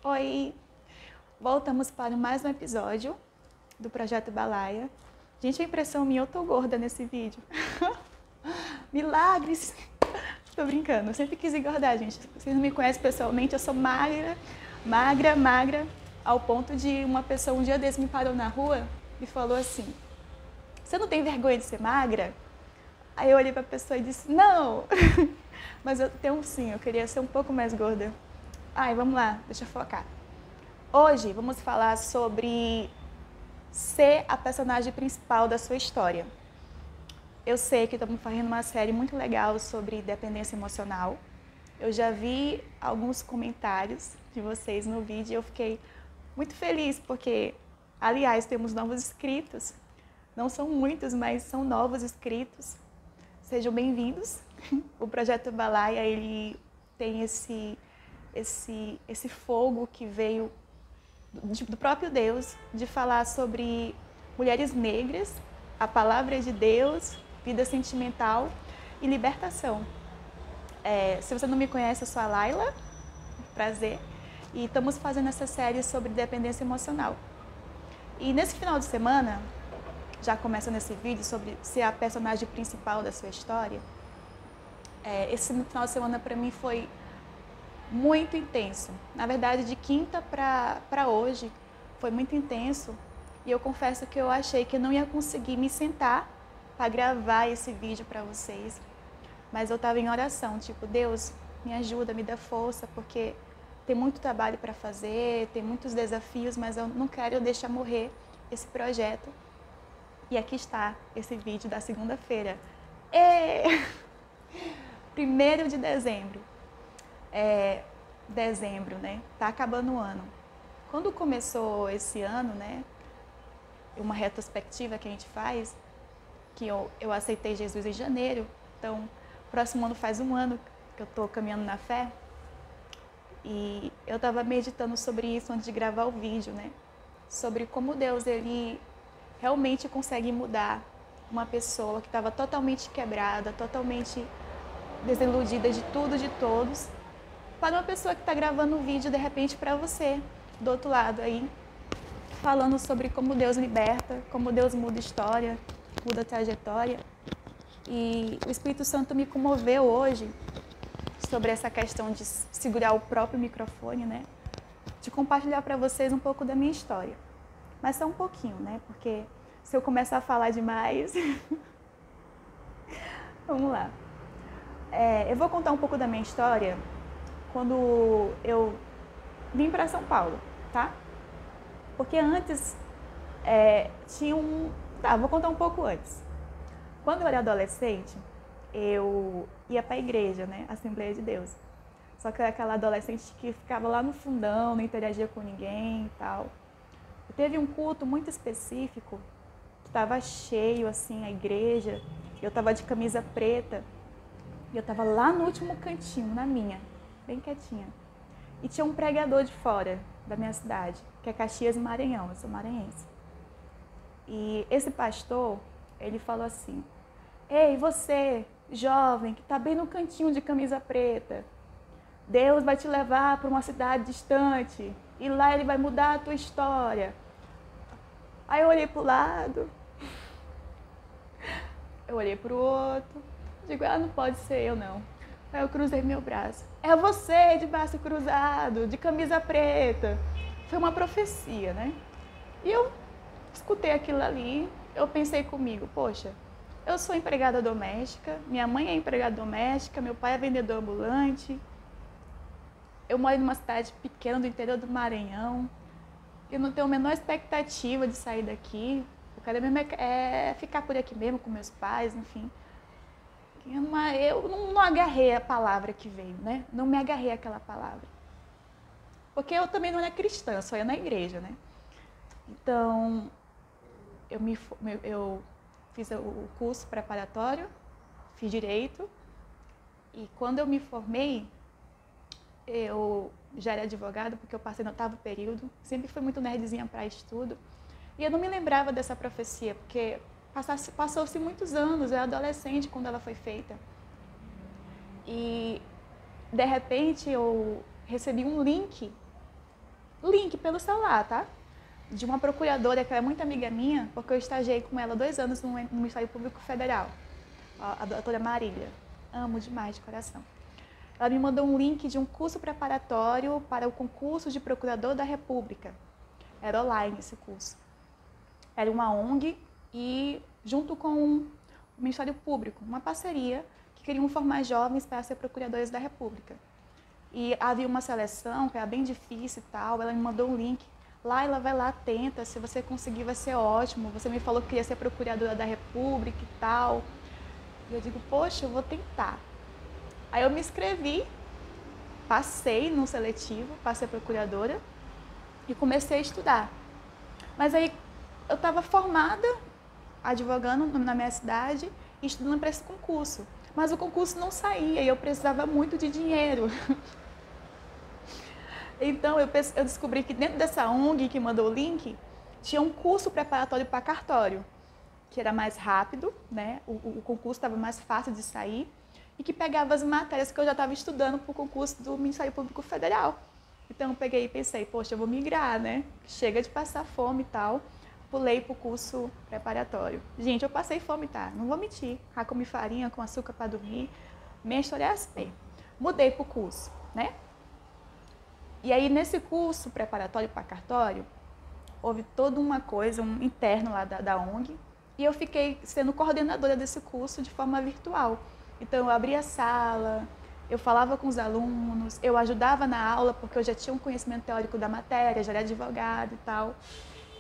Oi, voltamos para mais um episódio do Projeto Balaia. Gente, a impressão minha, eu tô gorda nesse vídeo. Milagres! Tô brincando, eu sempre quis engordar, gente. Vocês não me conhecem pessoalmente, eu sou magra, magra, ao ponto de uma pessoa um dia desse me parou na rua e falou assim: "Você não tem vergonha de ser magra?" Aí eu olhei pra pessoa e disse: "Não!" Mas eu tenho sim, eu queria ser um pouco mais gorda. Ai, vamos lá, deixa eu focar. Hoje vamos falar sobre ser a personagem principal da sua história. Eu sei que estamos fazendo uma série muito legal sobre dependência emocional. Eu já vi alguns comentários de vocês no vídeo e eu fiquei muito feliz porque, aliás, temos novos inscritos. Não são muitos, mas são novos inscritos. Sejam bem-vindos. O Projeto Balaia, ele tem esse fogo que veio do próprio Deus, de falar sobre mulheres negras, a palavra de Deus, vida sentimental e libertação. Se você não me conhece, eu sou a Laila, prazer, e estamos fazendo essa série sobre dependência emocional. E nesse final de semana, já começa nesse vídeo sobre ser a personagem principal da sua história, esse final de semana para mim foi muito intenso. Na verdade, de quinta para hoje, foi muito intenso. E eu confesso que eu achei que eu não ia conseguir me sentar para gravar esse vídeo para vocês. Mas eu estava em oração, tipo, Deus, me ajuda, me dá força, porque tem muito trabalho para fazer, tem muitos desafios, mas eu não quero deixar morrer esse projeto. E aqui está esse vídeo da segunda-feira. 1º de dezembro. Dezembro, né? Tá acabando o ano. Quando começou esse ano, né? Uma retrospectiva que a gente faz, que eu aceitei Jesus em janeiro. Então, próximo ano faz um ano que eu tô caminhando na fé. E eu tava meditando sobre isso antes de gravar o vídeo, né? Sobre como Deus, ele realmente consegue mudar uma pessoa que estava totalmente quebrada, totalmente desiludida de tudo, de todos, para uma pessoa que está gravando um vídeo de repente para você, do outro lado aí, falando sobre como Deus liberta, como Deus muda história, muda trajetória. E o Espírito Santo me comoveu hoje sobre essa questão de segurar o próprio microfone, né? De compartilhar para vocês um pouco da minha história. Mas só um pouquinho, né? Porque se eu começar a falar demais... Vamos lá. Eu vou contar um pouco da minha história quando eu vim para São Paulo, tá? Porque antes tinha um... Tá, vou contar um pouco antes. Quando eu era adolescente, eu ia para a igreja, né? Assembleia de Deus. Só que eu era aquela adolescente que ficava lá no fundão, não interagia com ninguém e tal. E teve um culto muito específico, que estava cheio, assim, a igreja. Eu estava de camisa preta. E eu estava lá no último cantinho, na minha, bem quietinha. E tinha um pregador de fora da minha cidade, que é Caxias e Maranhão, eu sou maranhense. E esse pastor, ele falou assim: "Ei, você, jovem, que está bem no cantinho de camisa preta, Deus vai te levar para uma cidade distante e lá ele vai mudar a tua história." Aí eu olhei para o lado, eu olhei para o outro, digo, não pode ser eu não. Aí eu cruzei meu braço. "É você de braço cruzado, de camisa preta." Foi uma profecia, né? E eu escutei aquilo ali, eu pensei comigo, poxa, eu sou empregada doméstica, minha mãe é empregada doméstica, meu pai é vendedor ambulante, eu moro numa cidade pequena do interior do Maranhão, eu não tenho a menor expectativa de sair daqui, eu quero mesmo ficar por aqui mesmo com meus pais, enfim. Eu não agarrei a palavra que veio, né? Não me agarrei àquela palavra. Porque eu também não era cristã, só ia na igreja, né? Então, eu fiz o curso preparatório, fiz direito, e quando eu me formei, eu já era advogada, porque eu passei no 8º período, sempre fui muito nerdzinha para estudo, e eu não me lembrava dessa profecia, porque passou-se muitos anos, eu era adolescente quando ela foi feita. E, de repente, eu recebi um link link pelo celular, tá? De uma procuradora que é muito amiga minha, porque eu estagiei com ela 2 anos no Ministério Público Federal, a doutora Marília. Amo demais de coração. Ela me mandou um link de um curso preparatório para o concurso de Procurador da República. Era online esse curso. Era uma ONG e junto com o Ministério Público, uma parceria que queriam formar jovens para ser procuradores da República. E havia uma seleção que era bem difícil e tal, ela me mandou um link. Lá ela vai lá, tenta, se você conseguir vai ser ótimo. Você me falou que queria ser procuradora da República e tal. E eu digo, poxa, eu vou tentar. Aí eu me inscrevi, passei no seletivo para ser procuradora e comecei a estudar. Mas aí eu estava formada, advogando na minha cidade e estudando para esse concurso. Mas o concurso não saía e eu precisava muito de dinheiro. Então eu descobri que dentro dessa ONG que mandou o link, tinha um curso preparatório para cartório, que era mais rápido, né? O concurso estava mais fácil de sair e que pegava as matérias que eu já estava estudando para o concurso do Ministério Público Federal. Então eu peguei e pensei, poxa, eu vou migrar, né? Chega de passar fome e tal. Pulei para o curso preparatório. Gente, eu passei fome, tá? Não vou mentir. Comi farinha com açúcar para dormir. Minha história é assim. Mudei para o curso, né? E aí, nesse curso preparatório para cartório, houve toda uma coisa, um interno lá da ONG, e eu fiquei sendo coordenadora desse curso de forma virtual. Então, eu abria a sala, eu falava com os alunos, eu ajudava na aula, porque eu já tinha um conhecimento teórico da matéria, já era advogada e tal.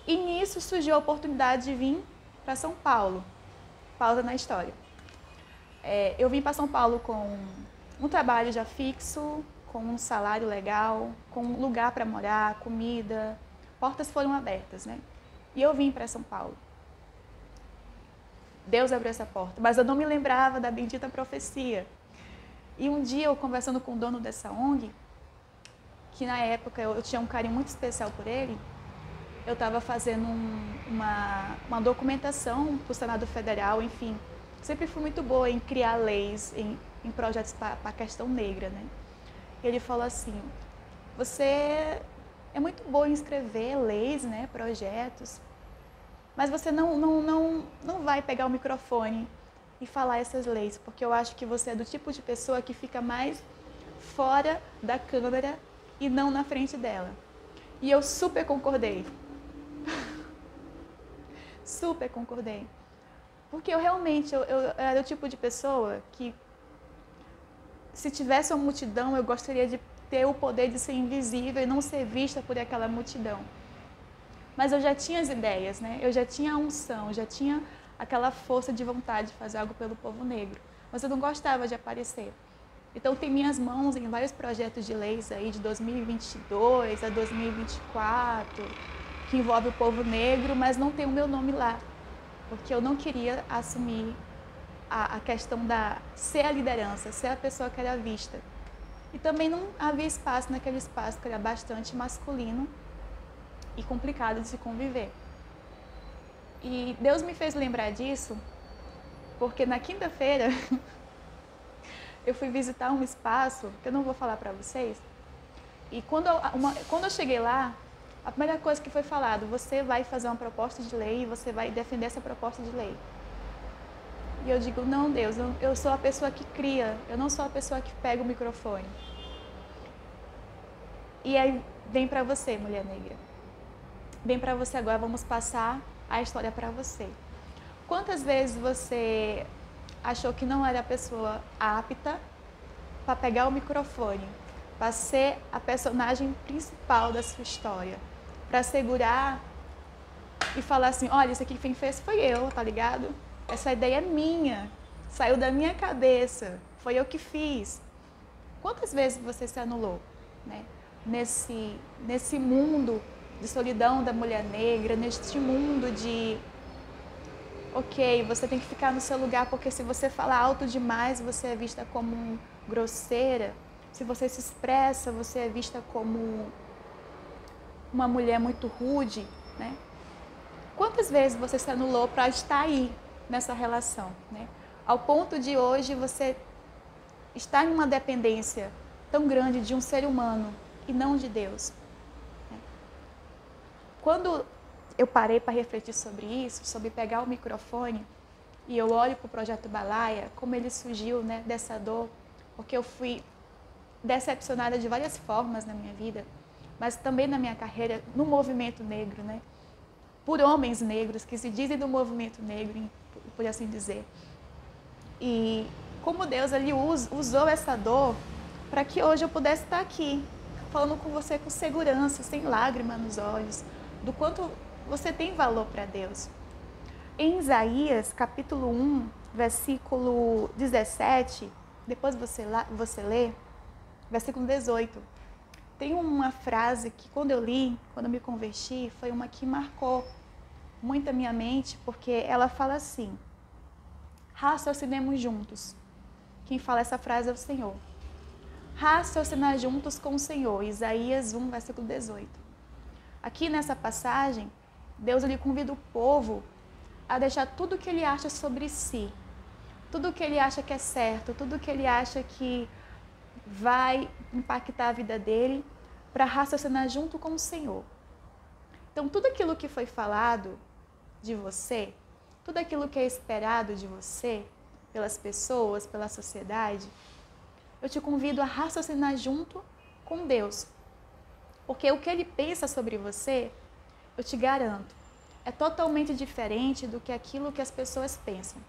E nisso surgiu a oportunidade de vir para São Paulo. Pausa na história. Eu vim para São Paulo com um trabalho já fixo, com um salário legal, com um lugar para morar, comida, portas foram abertas, né? E eu vim para São Paulo. Deus abriu essa porta, mas eu não me lembrava da bendita profecia. E um dia eu conversando com o dono dessa ONG, que na época eu tinha um carinho muito especial por ele, eu estava fazendo uma documentação para o Senado Federal, enfim. Sempre fui muito boa em criar leis, em projetos para a questão negra, né? Ele falou assim, você é muito boa em escrever leis, né, projetos, mas você não vai pegar o microfone e falar essas leis, porque eu acho que você é do tipo de pessoa que fica mais fora da câmera e não na frente dela. E eu super concordei. Super concordei. Porque eu realmente, eu era o tipo de pessoa que, se tivesse uma multidão, eu gostaria de ter o poder de ser invisível e não ser vista por aquela multidão. Mas eu já tinha as ideias, né? Eu já tinha a unção, já tinha aquela força de vontade de fazer algo pelo povo negro. Mas eu não gostava de aparecer. Então, tem minhas mãos em vários projetos de leis aí de 2022 a 2024, que envolve o povo negro, mas não tem o meu nome lá, porque eu não queria assumir a questão da ser a liderança, ser a pessoa que era vista. E também não havia espaço naquele espaço que era bastante masculino e complicado de se conviver. E Deus me fez lembrar disso, porque na quinta-feira eu fui visitar um espaço, que eu não vou falar para vocês, e quando eu cheguei lá, a primeira coisa que foi falado, você vai fazer uma proposta de lei e você vai defender essa proposta de lei. E eu digo, não, Deus, eu sou a pessoa que cria, eu não sou a pessoa que pega o microfone. E aí vem para você, mulher negra. Vem para você agora, vamos passar a história para você. Quantas vezes você achou que não era a pessoa apta para pegar o microfone, para ser a personagem principal da sua história, para segurar e falar assim, olha, isso aqui quem fez foi eu, tá ligado? Essa ideia é minha, saiu da minha cabeça, foi eu que fiz. Quantas vezes você se anulou, né? Nesse mundo de solidão da mulher negra, neste mundo de, ok, você tem que ficar no seu lugar, porque se você falar alto demais, você é vista como grosseira. Se você se expressa, você é vista como uma mulher muito rude, né? Quantas vezes você se anulou para estar aí nessa relação, né? Ao ponto de hoje você estar em uma dependência tão grande de um ser humano e não de Deus. quando eu parei para refletir sobre isso, sobre pegar o microfone, e eu olho para o Projeto Balaia, como ele surgiu, né, dessa dor, porque eu fui decepcionada de várias formas na minha vida, mas também na minha carreira, no movimento negro, né, por homens negros que se dizem do movimento negro, por assim dizer. E como Deus ele usou essa dor para que hoje eu pudesse estar aqui, falando com você com segurança, sem lágrima nos olhos, do quanto você tem valor para Deus. Em Isaías, capítulo 1, versículo 17, depois você lê, versículo 18, tem uma frase que quando eu li, quando eu me converti, foi uma que marcou muito a minha mente, porque ela fala assim: raciocinemos juntos. Quem fala essa frase é o Senhor. Raciocinar juntos com o Senhor. Isaías 1, versículo 18. Aqui nessa passagem, Deus ele convida o povo a deixar tudo o que ele acha sobre si, tudo o que ele acha que é certo, tudo o que ele acha que vai impactar a vida dele, para raciocinar junto com o Senhor. Então, tudo aquilo que foi falado de você, tudo aquilo que é esperado de você, pelas pessoas, pela sociedade, eu te convido a raciocinar junto com Deus. Porque o que Ele pensa sobre você, eu te garanto, é totalmente diferente do que aquilo que as pessoas pensam.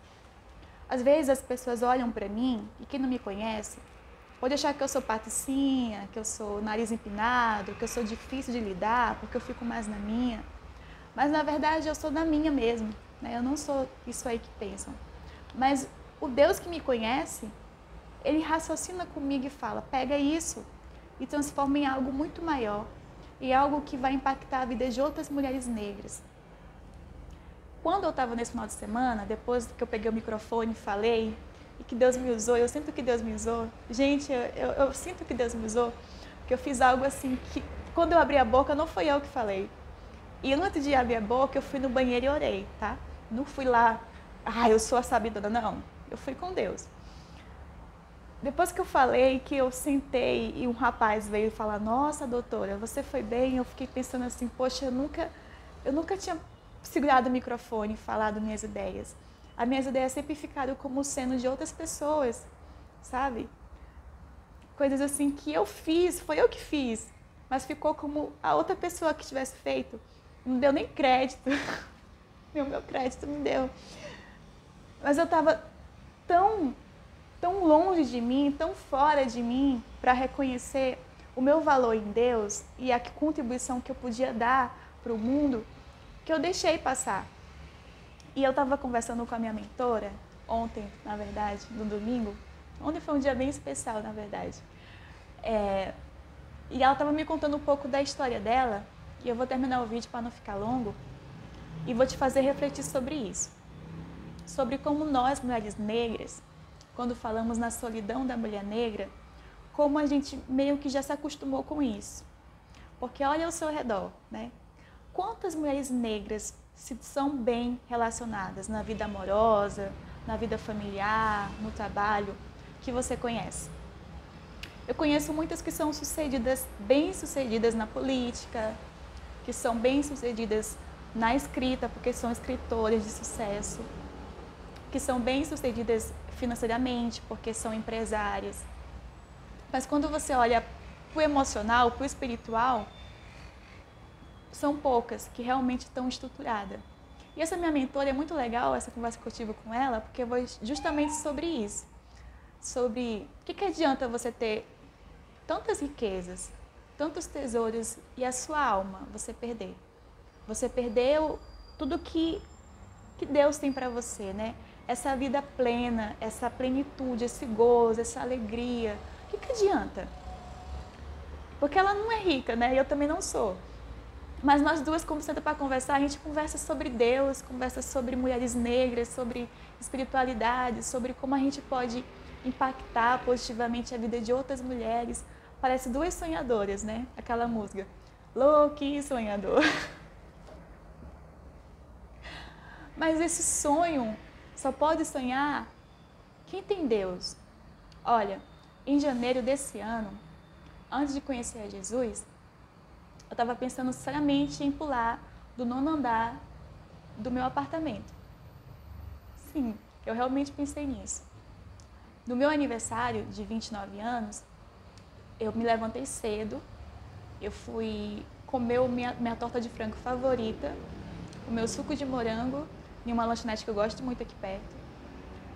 Às vezes as pessoas olham para mim, e quem não me conhece, pode achar que eu sou patricinha, que eu sou nariz empinado, que eu sou difícil de lidar, porque eu fico mais na minha. Mas na verdade eu sou da minha mesmo, né? Eu não sou isso aí que pensam. Mas o Deus que me conhece, Ele raciocina comigo e fala: pega isso e transforma em algo muito maior, e algo que vai impactar a vida de outras mulheres negras. Quando eu estava nesse final de semana, depois que eu peguei o microfone e falei, e que Deus me usou, eu sinto que Deus me usou. Gente, eu sinto que Deus me usou, porque eu fiz algo assim que, quando eu abri a boca, não foi eu que falei. E antes de abrir a boca, eu fui no banheiro e orei, tá? Não fui lá, eu sou a sabidora, não. Eu fui com Deus. Depois que eu falei, que eu sentei e um rapaz veio falar: nossa, doutora, você foi bem? Eu fiquei pensando assim: poxa, eu nunca tinha segurado o microfone e falado minhas ideias. As minhas ideias sempre ficaram como sendo de outras pessoas, sabe? Coisas assim que eu fiz, foi eu que fiz, mas ficou como a outra pessoa que tivesse feito. Não deu nem crédito. Meu crédito me deu. Mas eu estava tão longe de mim, tão fora de mim, para reconhecer o meu valor em Deus e a contribuição que eu podia dar para o mundo, que eu deixei passar. E eu estava conversando com a minha mentora, ontem, na verdade, no domingo. Ontem foi um dia bem especial, na verdade. E ela estava me contando um pouco da história dela, e eu vou terminar o vídeo para não ficar longo, e vou te fazer refletir sobre isso. Sobre como nós, mulheres negras, quando falamos na solidão da mulher negra, como a gente meio que já se acostumou com isso. Porque olha ao seu redor, né? Quantas mulheres negras são bem relacionadas na vida amorosa, na vida familiar, no trabalho, que você conhece? Eu conheço muitas que são bem-sucedidas na política, que são bem-sucedidas na escrita, porque são escritoras de sucesso, que são bem-sucedidas financeiramente, porque são empresárias. Mas quando você olha para o emocional, para o espiritual, são poucas que realmente estão estruturadas. E essa minha mentora é muito legal, essa conversa que eu tive com ela, porque foi justamente sobre isso. Sobre o que adianta você ter tantas riquezas, tantos tesouros e a sua alma você perder. Você perdeu tudo que Deus tem para você, né? Essa vida plena, essa plenitude, esse gozo, essa alegria. O que adianta? Porque ela não é rica, né? E eu também não sou. Mas nós duas, como senta para conversar, a gente conversa sobre Deus, conversa sobre mulheres negras, sobre espiritualidade, sobre como a gente pode impactar positivamente a vida de outras mulheres. Parece duas sonhadoras, né? Aquela música, louco e sonhador. Mas esse sonho só pode sonhar quem tem Deus. Olha, em janeiro desse ano, antes de conhecer a Jesus, eu estava pensando seriamente em pular do 9º andar do meu apartamento. Sim, eu realmente pensei nisso. No meu aniversário de 29 anos, eu me levantei cedo, eu fui comer minha torta de frango favorita, o meu suco de morango, em uma lanchonete que eu gosto muito aqui perto.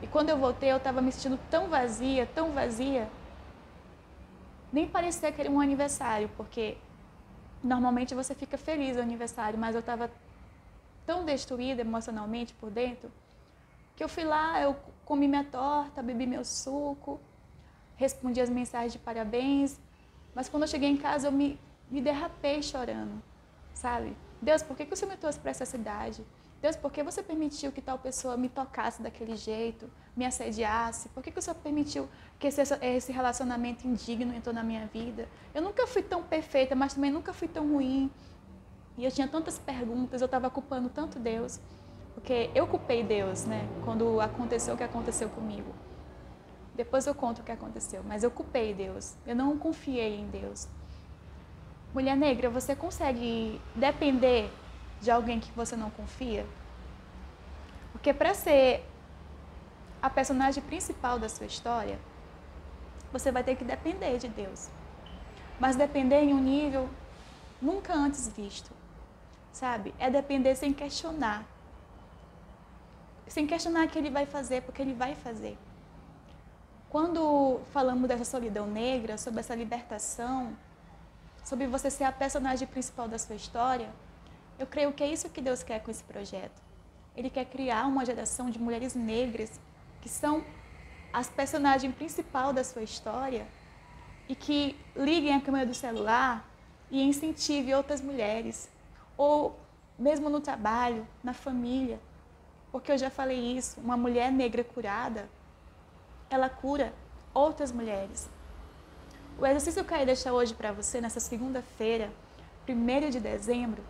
E quando eu voltei, eu estava me sentindo tão vazia, nem parecia que era um aniversário, porque normalmente você fica feliz no aniversário, mas eu estava tão destruída emocionalmente por dentro, que eu fui lá, eu comi minha torta, bebi meu suco, respondi as mensagens de parabéns, mas quando eu cheguei em casa eu me derrapei chorando, sabe? Deus, por que o Senhor me trouxe para essa cidade? Deus, por que você permitiu que tal pessoa me tocasse daquele jeito, me assediasse? Por que o Senhor permitiu que esse relacionamento indigno entrou na minha vida? Eu nunca fui tão perfeita, mas também nunca fui tão ruim. E eu tinha tantas perguntas, eu estava culpando tanto Deus, porque eu culpei Deus, né? Quando aconteceu o que aconteceu comigo. Depois eu conto o que aconteceu, mas eu culpei Deus, eu não confiei em Deus. Mulher negra, você consegue depender de alguém que você não confia? Porque para ser a personagem principal da sua história, você vai ter que depender de Deus. Mas depender em um nível nunca antes visto, sabe? É depender sem questionar. Sem questionar o que Ele vai fazer, porque Ele vai fazer. Quando falamos dessa solidão negra, sobre essa libertação, sobre você ser a personagem principal da sua história, eu creio que é isso que Deus quer com esse projeto. Ele quer criar uma geração de mulheres negras que são as personagens principais da sua história e que liguem a câmera do celular e incentivem outras mulheres, ou mesmo no trabalho, na família. Porque eu já falei isso, uma mulher negra curada, ela cura outras mulheres. O exercício que eu quero deixar hoje para você, nessa segunda-feira, 1º de dezembro,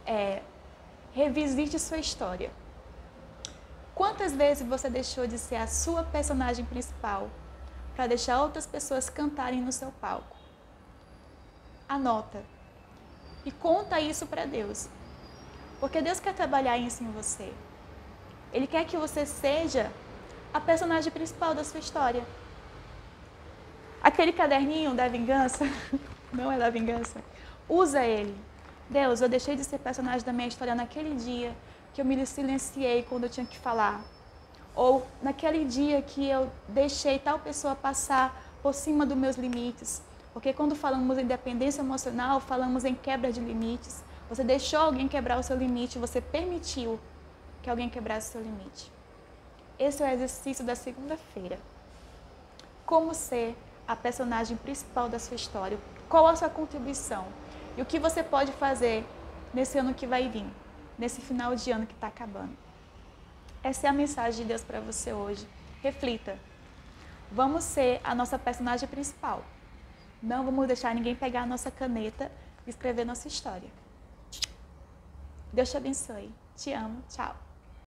é: revisite sua história. Quantas vezes você deixou de ser a sua personagem principal para deixar outras pessoas cantarem no seu palco? Anota e conta isso para Deus, porque Deus quer trabalhar isso em você. Ele quer que você seja a personagem principal da sua história. Aquele caderninho da vingança, não é da vingança, usa ele. Deus, eu deixei de ser personagem da minha história naquele dia que eu me silenciei quando eu tinha que falar. Ou naquele dia que eu deixei tal pessoa passar por cima dos meus limites. Porque quando falamos em dependência emocional, falamos em quebra de limites. Você deixou alguém quebrar o seu limite, você permitiu que alguém quebrasse o seu limite. Esse é o exercício da segunda-feira. Como ser a personagem principal da sua história? Qual a sua contribuição? E o que você pode fazer nesse ano que vai vir, nesse final de ano que está acabando? Essa é a mensagem de Deus para você hoje. Reflita. Vamos ser a nossa personagem principal. Não vamos deixar ninguém pegar a nossa caneta e escrever nossa história. Deus te abençoe. Te amo. Tchau.